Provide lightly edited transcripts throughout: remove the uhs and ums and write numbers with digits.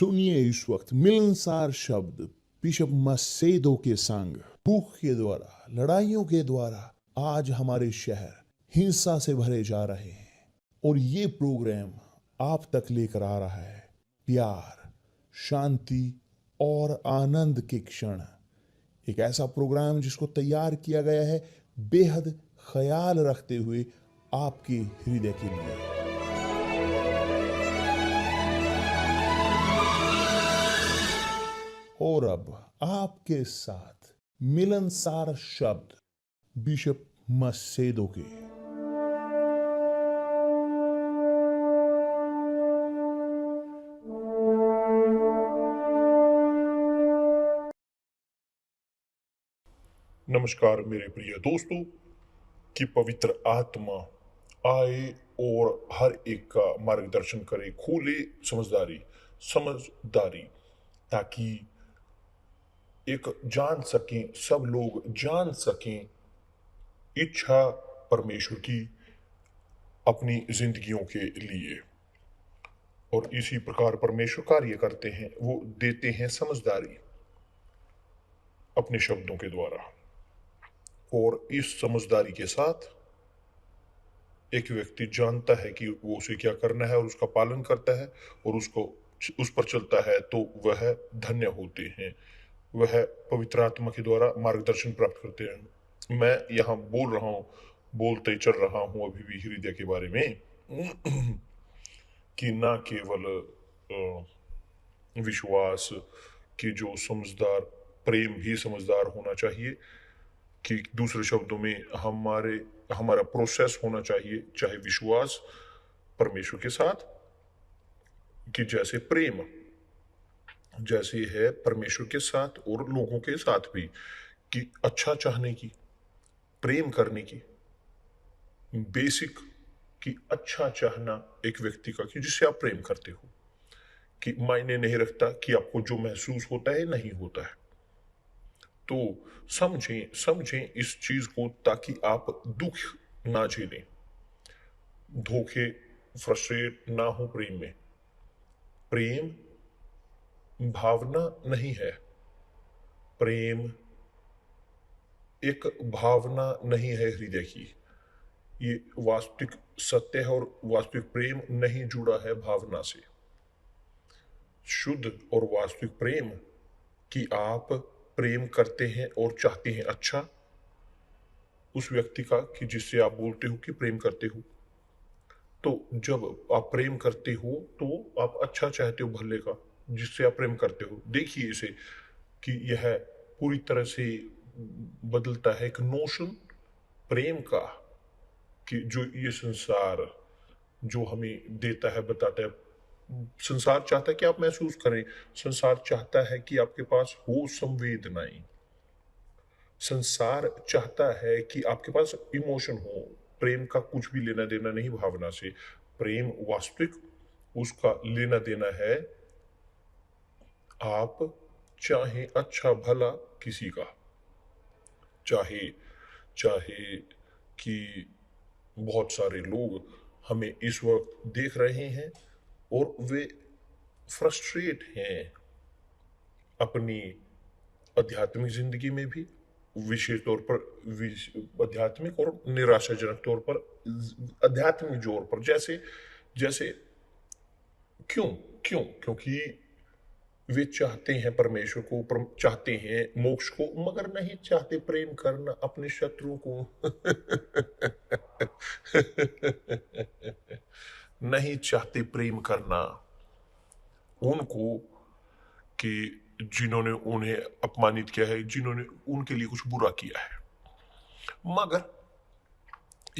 सुनिए इस वक्त मिलनसार शब्द बिशप मसेदो के संग। भूख के द्वारा, लड़ाइयों के द्वारा आज हमारे शहर हिंसा से भरे जा रहे हैं, और ये प्रोग्राम आप तक लेकर आ रहा है प्यार, शांति और आनंद के क्षण। एक ऐसा प्रोग्राम जिसको तैयार किया गया है बेहद ख्याल रखते हुए आपके हृदय के लिए। और अब आपके साथ मिलनसार शब्द बिशप मसेदो के। नमस्कार मेरे प्रिय दोस्तों, कि पवित्र आत्मा आए और हर एक का मार्गदर्शन करे, खोले समझदारी, ताकि एक जान सकें, सब लोग जान सकें इच्छा परमेश्वर की अपनी जिंदगियों के लिए। और इसी प्रकार परमेश्वर कार्य करते हैं, वो देते हैं समझदारी अपने शब्दों के द्वारा। और इस समझदारी के साथ एक व्यक्ति जानता है कि वो उसे क्या करना है और उसका पालन करता है और उस पर चलता है, तो वह धन्य होते हैं, वह पवित्र आत्मा के द्वारा मार्गदर्शन प्राप्त करते हैं। मैं यहाँ बोलते चल रहा हूँ अभी भी हृदय के बारे में कि ना केवल विश्वास कि जो समझदार, प्रेम भी समझदार होना चाहिए, कि दूसरे शब्दों में हमारा प्रोसेस होना चाहिए, चाहे विश्वास परमेश्वर के साथ, कि जैसे प्रेम जैसे है परमेश्वर के साथ और लोगों के साथ भी, कि अच्छा चाहने की, प्रेम करने की, बेसिक कि अच्छा चाहना एक व्यक्ति का, कि जिससे आप प्रेम करते हो, कि मायने नहीं रखता कि आपको जो महसूस होता है नहीं होता है। तो समझें इस चीज को, ताकि आप दुख ना झेलें, धोखे, फ्रस्ट्रेट ना हो प्रेम में। प्रेम भावना नहीं है, प्रेम एक भावना नहीं है हृदय की, ये वास्तविक सत्य है। और वास्तविक प्रेम नहीं जुड़ा है भावना से। शुद्ध और वास्तविक प्रेम कि आप प्रेम करते हैं और चाहते हैं अच्छा उस व्यक्ति का, कि जिससे आप बोलते हो कि प्रेम करते हो। तो जब आप प्रेम करते हो तो आप अच्छा चाहते हो भले का, जिससे आप प्रेम करते हो। देखिए इसे, कि यह पूरी तरह से बदलता है एक नोशन प्रेम का, कि जो ये संसार जो हमें देता है, बताता है। संसार चाहता है कि आप महसूस करें, संसार चाहता है कि आपके पास हो संवेदनाएं, संसार चाहता है कि आपके पास इमोशन हो। प्रेम का कुछ भी लेना देना नहीं भावना से। प्रेम वास्तविक उसका लेना देना है, आप चाहे अच्छा भला किसी का, चाहे कि बहुत सारे लोग हमें इस वक्त देख रहे हैं और वे फ्रस्ट्रेट हैं अपनी आध्यात्मिक जिंदगी में भी, विशेष तौर पर आध्यात्मिक और निराशाजनक तौर पर आध्यात्मिक जोर पर। जैसे क्योंकि वे चाहते हैं परमेश्वर को, चाहते हैं मोक्ष को, मगर नहीं चाहते प्रेम करना अपने शत्रु को नहीं चाहते प्रेम करना उनको, कि जिन्होंने उन्हें अपमानित किया है, जिन्होंने उनके लिए कुछ बुरा किया है। मगर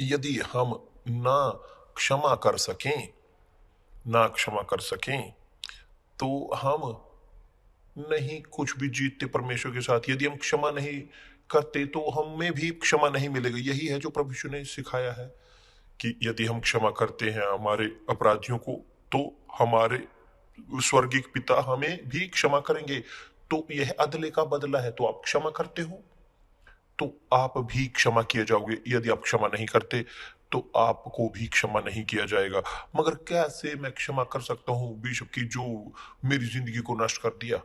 यदि हम ना क्षमा कर सकें तो हम नहीं कुछ भी जीतते परमेश्वर के साथ। यदि हम क्षमा नहीं करते तो हमें भी क्षमा नहीं मिलेगा। यही है जो प्रभु यीशु ने सिखाया है, कि यदि हम क्षमा करते हैं हमारे अपराधियों को, तो हमारे स्वर्गीय पिता हमें भी क्षमा करेंगे। तो यह अदले का बदला है। तो आप क्षमा करते हो तो आप भी क्षमा किए जाओगे। यदि आप क्षमा नहीं करते तो आपको भी क्षमा नहीं किया जाएगा। मगर कैसे मैं क्षमा कर सकता हूँ बिशप की जो मेरी जिंदगी को नष्ट कर दिया,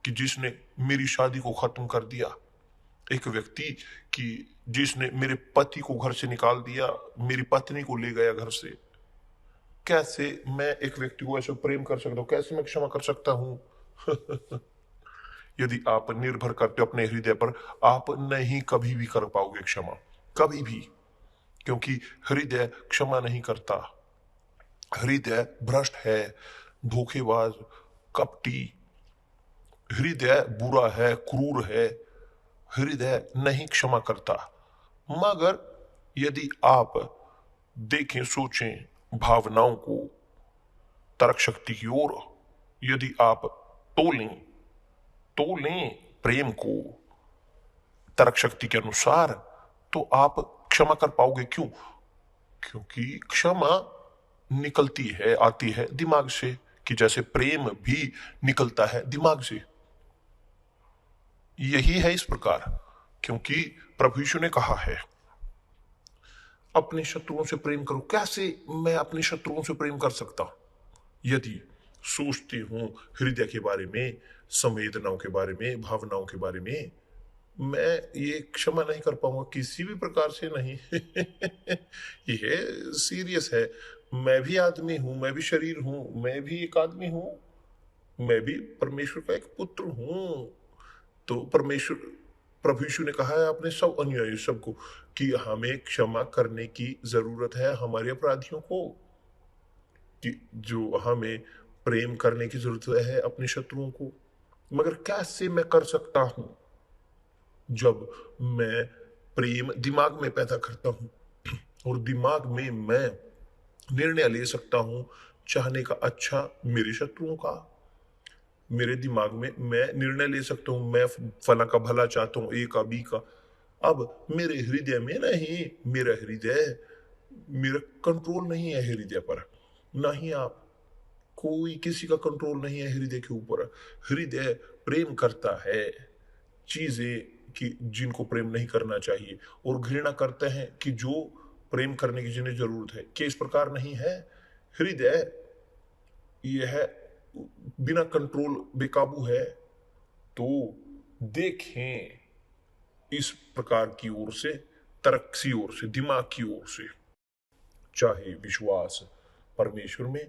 कि जिसने मेरी शादी को खत्म कर दिया, एक व्यक्ति कि जिसने मेरे पति को घर से निकाल दिया, मेरी पत्नी को ले गया घर से। कैसे मैं एक व्यक्ति को ऐसे प्रेम कर सकता हूँ? कैसे मैं क्षमा कर सकता हूँ? यदि आप निर्भर करते हो अपने हृदय पर, आप नहीं कभी भी कर पाओगे क्षमा, कभी भी, क्योंकि हृदय क्षमा नहीं करता। हृदय भ्रष्ट है, धोखेबाज, कपटी, हृदय बुरा है, क्रूर है, हृदय नहीं क्षमा करता। मगर यदि आप देखें, सोचें भावनाओं को तर्क शक्ति की ओर, यदि आप तोलें प्रेम को तर्क शक्ति के अनुसार, तो आप क्षमा कर पाओगे। क्यों? क्योंकि क्षमा निकलती है, आती है दिमाग से, कि जैसे प्रेम भी निकलता है दिमाग से। यही है इस प्रकार, क्योंकि प्रभु यीशु ने कहा है अपने शत्रुओं से प्रेम करो। कैसे मैं अपने शत्रुओं से प्रेम कर सकता? यदि सोचती हूं हृदय के बारे में, संवेदनाओं के बारे में, भावनाओं के बारे में, मैं ये क्षमा नहीं कर पाऊंगा किसी भी प्रकार से नहीं। यह सीरियस है। मैं भी आदमी हूं, मैं भी शरीर हूं, मैं भी एक आदमी हूं, मैं भी परमेश्वर का एक पुत्र हूं। तो परमेश्वर, प्रभु यीशु ने कहा है अपने सब अनुयायी सबको कि हमें क्षमा करने की जरूरत है हमारे अपराधियों को, कि जो हमें प्रेम करने की जरूरत है अपने शत्रुओं को। मगर कैसे मैं कर सकता हूं? जब मैं प्रेम दिमाग में पैदा करता हूं, और दिमाग में मैं निर्णय ले सकता हूं चाहने का अच्छा मेरे शत्रुओं का। मेरे दिमाग में मैं निर्णय ले सकता हूं, मैं फला का भला चाहता हूं, ए का बी का। अब मेरे हृदय में नहीं, मेरा हृदय, मेरा कंट्रोल नहीं है हृदय पर, ना ही आप, कोई किसी का कंट्रोल नहीं है हृदय के ऊपर। हृदय प्रेम करता है चीजें कि जिनको प्रेम नहीं करना चाहिए, और घृणा करते हैं कि जो प्रेम करने की जिन्हें जरूरत है। कि इस प्रकार नहीं है हृदय, यह बिना कंट्रोल बेकाबू है। तो देखें इस प्रकार की ओर से, तर्क की ओर से, दिमाग की ओर से, चाहे विश्वास परमेश्वर में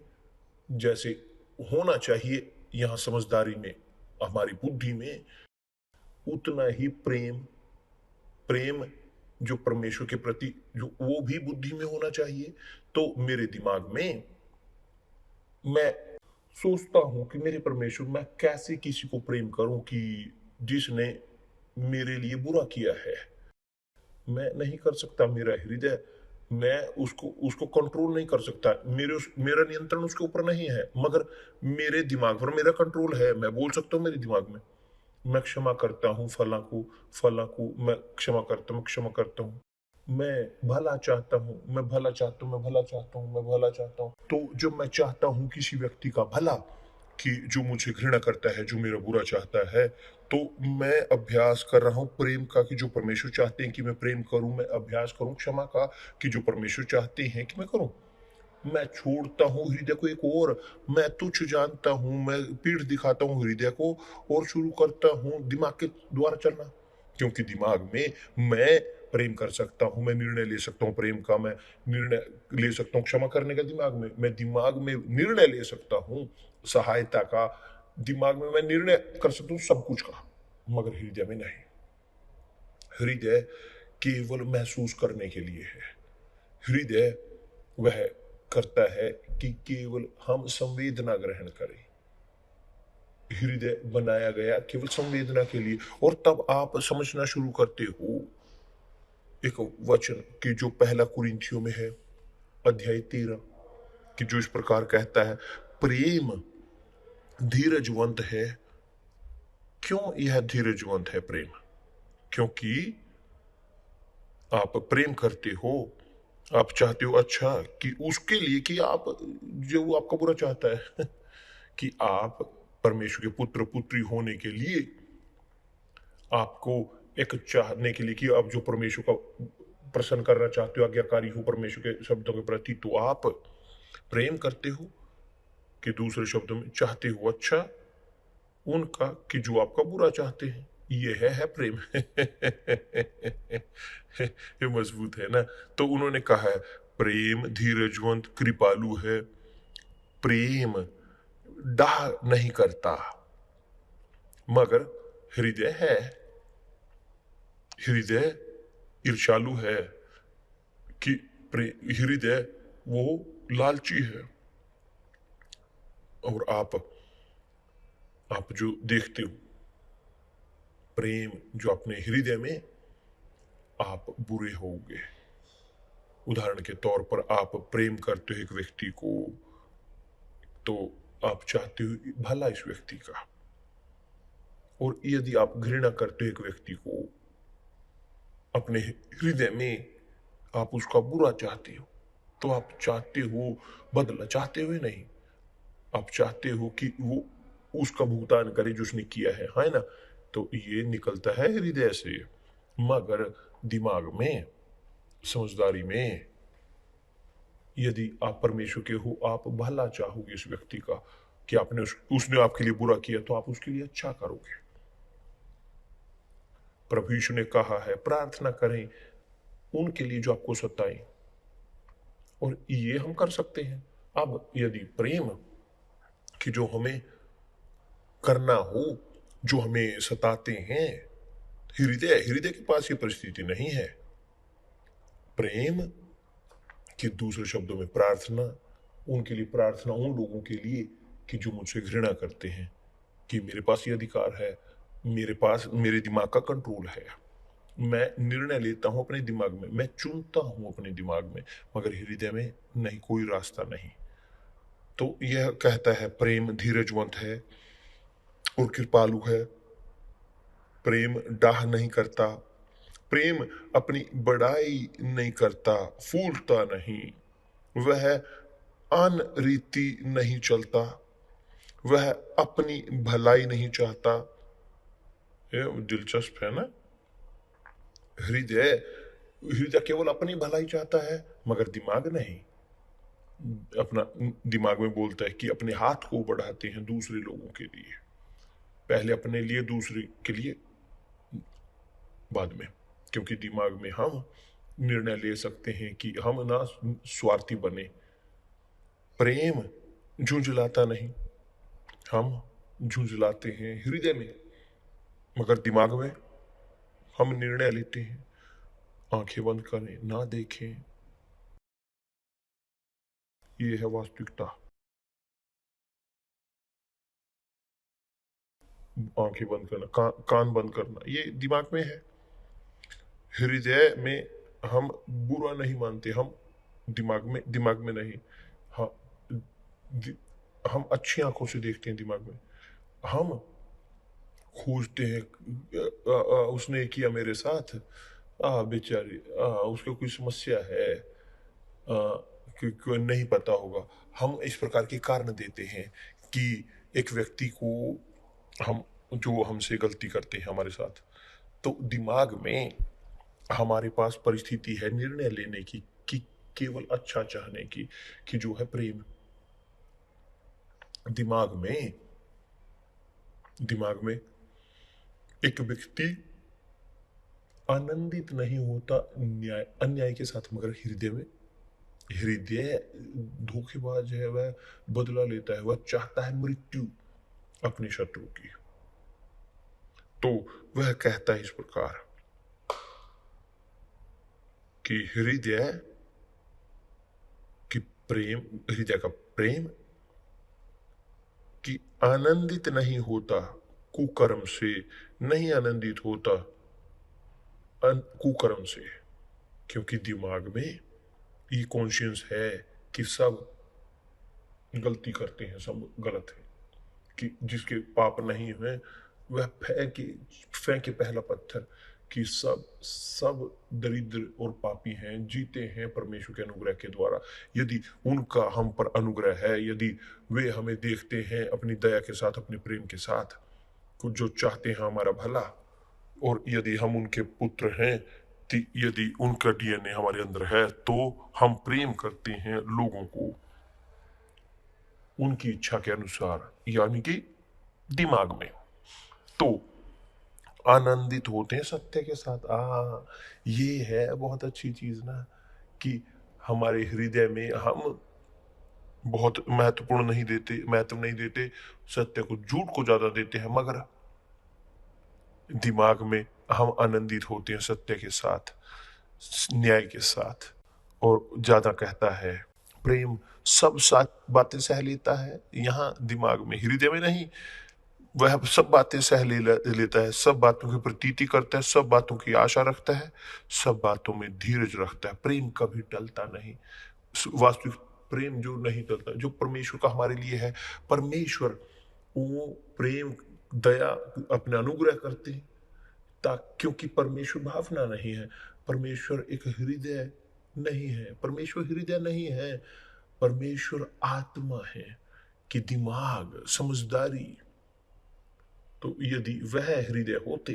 जैसे होना चाहिए यहां समझदारी में, हमारी बुद्धि में, उतना ही प्रेम जो परमेश्वर के प्रति, जो वो भी बुद्धि में होना चाहिए। तो मेरे दिमाग में मैं सोचता हूं कि मेरे परमेश्वर, मैं कैसे किसी को प्रेम करूं कि जिसने मेरे लिए बुरा किया है। मैं नहीं कर सकता, मेरा हृदय, मैं उसको कंट्रोल नहीं कर सकता, मेरा नियंत्रण उसके ऊपर नहीं है। मगर मेरे दिमाग पर मेरा कंट्रोल है। मैं बोल सकता हूँ मेरे दिमाग में, मैं क्षमा करता हूँ फला को मैं क्षमा करता हूँ, मैं भला चाहता हूँ, मैं भला चाहता हूँ। तो जब मैं चाहता हूँ किसी व्यक्ति का भला, कि जो मुझे घृणा करता है, जो मेरा बुरा चाहता है, तो मैं अभ्यास कर रहा हूँ प्रेम का, कि जो परमेश्वर चाहते हैं कि मैं प्रेम करूं, मैं अभ्यास करूं क्षमा का, कि जो परमेश्वर चाहते हैं कि मैं करूं। मैं छोड़ता हूँ हृदय को एक और, मैं तुच्छ जानता हूँ, मैं पीठ दिखाता हूँ हृदय को, और शुरू करता हूँ दिमाग के द्वारा चलना। क्योंकि दिमाग में मैं प्रेम कर सकता हूँ, मैं निर्णय ले सकता हूँ प्रेम का, मैं निर्णय ले सकता हूँ क्षमा करने का। दिमाग में मैं दिमाग में निर्णय ले सकता हूँ सहायता का, दिमाग में मैं निर्णय कर सकता हूँ सब कुछ का, मगर हृदय में नहीं। हृदय केवल महसूस करने के लिए है। हृदय वह करता है कि केवल हम संवेदना ग्रहण करें। हृदय बनाया गया केवल संवेदना के लिए। और तब आप समझना शुरू करते हो एक वचन कि जो पहला कुरिन्थियों में है अध्याय 13, कि जो इस प्रकार कहता है, प्रेम धीरजवंत है। क्यों यह धीरजवंत है प्रेम? क्योंकि आप प्रेम करते हो, आप चाहते हो अच्छा, कि उसके लिए, कि आप जो आपका बुरा चाहता है, कि आप परमेश्वर के पुत्र पुत्री होने के लिए, आपको एक चाहने के लिए कि आप जो परमेश्वर का प्रसन्न करना चाहते हो, आज्ञाकारी हो परमेश्वर के शब्दों के प्रति, तो आप प्रेम करते हो, कि दूसरे शब्दों में चाहते हो अच्छा उनका कि जो आपका बुरा चाहते हैं। ये है प्रेम। ये मजबूत है ना। तो उन्होंने कहा है प्रेम धीरजवंत कृपालु है, प्रेम डाह नहीं करता, मगर हृदय ईर्ष्यालु है, कि हृदय वो लालची है। और आप जो देखते हो प्रेम जो अपने हृदय में, आप बुरे होगे। उदाहरण के तौर पर आप प्रेम करते हो एक व्यक्ति को, तो आप चाहते हो भला इस व्यक्ति का, और यदि आप घृणा करते हो एक व्यक्ति को, अपने हृदय में आप उसका बुरा चाहते हो, तो आप चाहते हो बदला, चाहते हुए नहीं, आप चाहते हो कि वो उसका भुगतान करे जो उसने किया है ना। तो ये निकलता है हृदय से, मगर दिमाग में, समझदारी में, यदि आप परमेश्वर के हो, आप भला चाहोगे इस व्यक्ति का, कि उसने आपके लिए बुरा किया तो आप उसके लिए अच्छा करोगे। प्रभु यीशु ने कहा है प्रार्थना करें उनके लिए जो आपको सताएं, और ये हम कर सकते हैं। अब यदि प्रेम कि जो हमें करना हो, जो हमें सताते हैं, हृदय के पास ये परिस्थिति नहीं है। प्रेम कि दूसरे शब्दों में प्रार्थना, उनके लिए प्रार्थना, उन लोगों के लिए कि जो मुझसे घृणा करते हैं, कि मेरे पास ये अधिकार है, मेरे पास मेरे दिमाग का कंट्रोल है, मैं निर्णय लेता हूं अपने दिमाग में, मैं चुनता हूं अपने दिमाग में, मगर हृदय में नहीं, कोई रास्ता नहीं। तो यह कहता है प्रेम धीरजवंत है और कृपालु है, प्रेम डाह नहीं करता, प्रेम अपनी बड़ाई नहीं करता, फूलता नहीं, वह अनरीति नहीं चलता, वह अपनी भलाई नहीं चाहता। ये दिलचस्प है ना। हृदय केवल अपनी भलाई चाहता है, मगर दिमाग नहीं। अपना दिमाग में बोलता है कि अपने हाथ को बढ़ाते हैं दूसरे लोगों के लिए, पहले अपने लिए, दूसरे के लिए बाद में, क्योंकि दिमाग में हम निर्णय ले सकते हैं कि हम ना स्वार्थी बने। प्रेम झुंझलाता नहीं, हम झुंझलाते हैं हृदय में, मगर दिमाग में हम निर्णय लेते हैं। आंखें बंद करें, ना देखें, ये है वास्तविकता। आंखें बंद करना, कान बंद करना, ये दिमाग में है। हृदय में हम बुरा नहीं मानते, हम दिमाग में नहीं, हाँ, हम अच्छी आंखों से देखते हैं दिमाग में। हम खोजते हैं, उसने किया मेरे साथ, बेचारी, उसको कोई समस्या है, क्यों नहीं पता होगा। हम इस प्रकार के कारण देते हैं कि एक व्यक्ति को हम, जो हमसे गलती करते हैं हमारे साथ, तो दिमाग में हमारे पास परिस्थिति है निर्णय लेने की, कि केवल अच्छा चाहने की, कि जो है प्रेम। दिमाग में एक व्यक्ति आनंदित नहीं होता अन्याय के साथ, मगर हृदय धोखेबाज है, वह बदला लेता है, वह चाहता है मृत्यु अपने शत्रु की। तो वह कहता है इस प्रकार कि हृदय का प्रेम कि आनंदित नहीं होता कुकर्म से, नहीं आनंदित होता कुकर्म से, क्योंकि दिमाग में ये कॉन्शियस है कि सब गलती करते हैं, सब गलत है, कि जिसके पाप नहीं हुए वह फेंके पहला पत्थर, कि सब दरिद्र और पापी हैं, जीते हैं परमेश्वर के अनुग्रह के द्वारा। यदि उनका हम पर अनुग्रह है, यदि वे हमें देखते हैं अपनी दया के साथ, अपने प्रेम के साथ, कुछ जो चाहते हैं हमारा भला, और यदि हम उनके पुत्र हैं, यदि उनका डीएनए हमारे अंदर है तो हम प्रेम करते हैं लोगों को उनकी इच्छा के अनुसार, यानी कि दिमाग में। तो आनंदित होते हैं सत्य के साथ। ये है बहुत अच्छी चीज ना, कि हमारे हृदय में हम बहुत महत्व नहीं देते सत्य को, झूठ को ज्यादा देते हैं, मगर दिमाग में हम आनंदित होते हैं सत्य के साथ, न्याय के साथ। और ज्यादा कहता है प्रेम सब सात बातें सह लेता है, यहाँ दिमाग में, हृदय में नहीं। वह सब बातें लेता है, सब बातों की प्रतीति करता है, सब बातों की आशा रखता है, सब बातों में धीरज रखता है। प्रेम कभी टलता नहीं। वास्तविक प्रेम जो नहीं टलता, जो परमेश्वर का हमारे लिए है। परमेश्वर वो प्रेम दया अपना अनुग्रह करते हैं, क्योंकि परमेश्वर भावना नहीं है, परमेश्वर एक हृदय नहीं है, परमेश्वर हृदय नहीं है, परमेश्वर आत्मा है, कि दिमाग, समझदारी। तो यदि वह हृदय होते,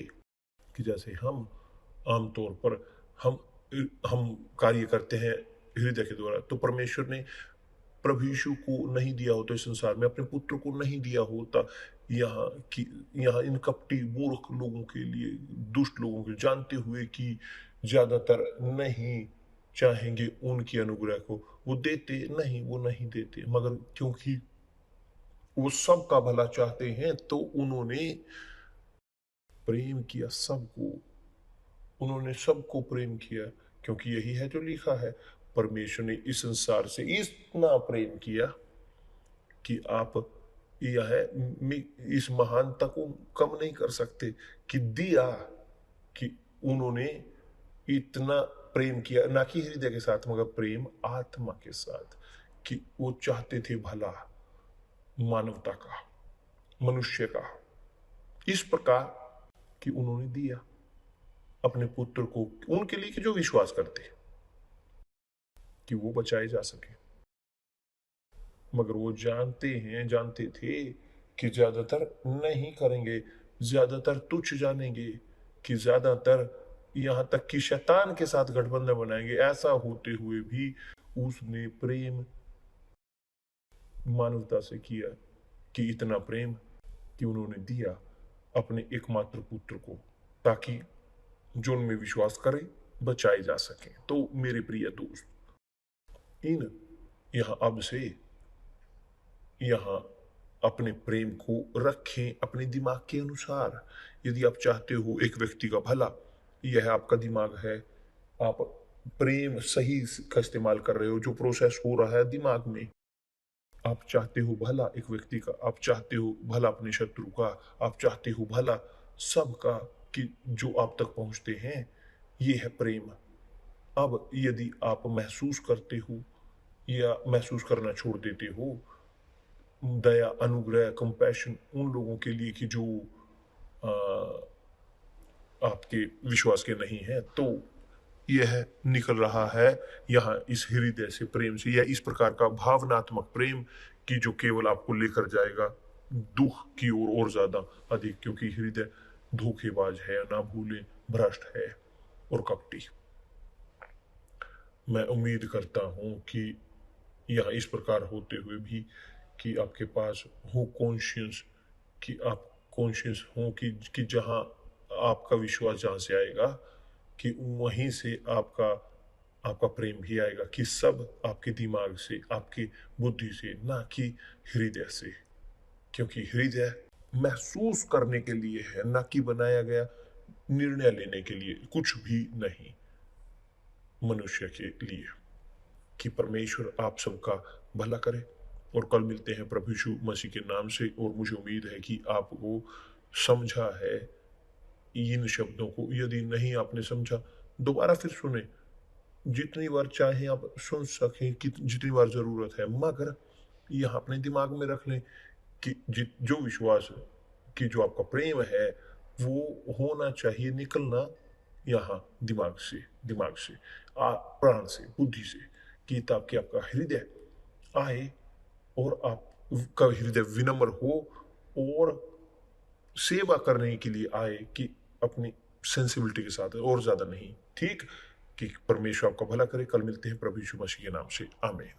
कि जैसे हम आमतौर पर हम कार्य करते हैं हृदय के द्वारा, तो परमेश्वर ने प्रभु यीशु को नहीं दिया होता इस संसार में, अपने पुत्र को नहीं दिया होता यहाँ इन कपटी मूर्ख लोगों के लिए, दुष्ट लोगों के, जानते हुए कि ज्यादातर नहीं चाहेंगे उनकी अनुग्रह को, वो नहीं देते, मगर क्योंकि वो सबका भला चाहते हैं तो उन्होंने प्रेम किया सबको, उन्होंने सबको प्रेम किया, क्योंकि यही है जो लिखा है। परमेश्वर ने इस संसार से इतना प्रेम किया कि आप इस महानता को कम नहीं कर सकते, कि दिया, कि उन्होंने इतना प्रेम किया, ना कि हृदय के साथ मगर प्रेम आत्मा के साथ, कि वो चाहते थे भला मानवता का, मनुष्य का, इस प्रकार कि उन्होंने दिया अपने पुत्र को उनके लिए कि जो विश्वास करते, कि वो बचाए जा सके। मगर वो जानते थे कि ज्यादातर नहीं करेंगे, ज्यादातर तुच्छ जानेंगे, कि ज्यादातर यहां तक कि शैतान के साथ गठबंधन बनाएंगे। ऐसा होते हुए भी उसने प्रेम मानवता से किया, कि इतना प्रेम कि उन्होंने दिया अपने एकमात्र पुत्र को, ताकि जो उनमें विश्वास करे बचाए जा सके। तो मेरे प्रिय दोस्त, अब से यहाँ अपने प्रेम को रखें अपने दिमाग के अनुसार। यदि आप चाहते हो एक व्यक्ति का भला, यह आपका दिमाग है, आप प्रेम सही का इस्तेमाल कर रहे हो, जो प्रोसेस हो रहा है दिमाग में, आप चाहते हो भला एक व्यक्ति का, आप चाहते हो भला अपने शत्रु का, आप चाहते हो भला सबका, कि जो आप तक पहुंचते हैं, ये है प्रेम। अब यदि आप महसूस करते हो या महसूस करना छोड़ देते हो दया, अनुग्रह, कंपैशन उन लोगों के लिए कि जो आपके विश्वास के नहीं है, तो यह निकल रहा है यहाँ इस हृदय से, प्रेम से, या इस प्रकार का भावनात्मक प्रेम कि जो केवल आपको लेकर जाएगा दुख की ओर और ज्यादा अधिक, क्योंकि हृदय धोखेबाज है, ना भूलें, भ्रष्ट है और कपटी। मैं उम्मीद करता हूं कि यहाँ इस प्रकार होते हुए भी कि आपके पास हो कॉन्शियस, कि आप कॉन्शियस हो कि जहाँ आपका विश्वास जहाँ से आएगा, कि वहीं से आपका प्रेम भी आएगा, कि सब आपके दिमाग से, आपकी बुद्धि से, ना कि हृदय से, क्योंकि हृदय महसूस करने के लिए है, ना कि बनाया गया निर्णय लेने के लिए, कुछ भी नहीं मनुष्य के लिए। कि परमेश्वर आप सबका भला करे, और कल मिलते हैं प्रभु यीशु मसीह के नाम से। और मुझे उम्मीद है कि आपको समझा है इन शब्दों को। यदि नहीं आपने समझा, दोबारा फिर सुने, जितनी बार चाहे आप सुन सकें, कि जितनी बार जरूरत है, मगर यह अपने दिमाग में रख लें कि जो विश्वास, कि जो आपका प्रेम है, वो होना चाहिए निकलना यहाँ दिमाग से, प्राण से, बुद्धि से, कि ताकि आपका हृदय आए और आपका हृदय विनम्र हो और सेवा करने के लिए आए, कि अपनी सेंसिबिलिटी के साथ, और ज्यादा नहीं। ठीक, कि परमेश्वर आपका भला करे। कल मिलते हैं प्रभु यीशु मसीह के नाम से, आमीन।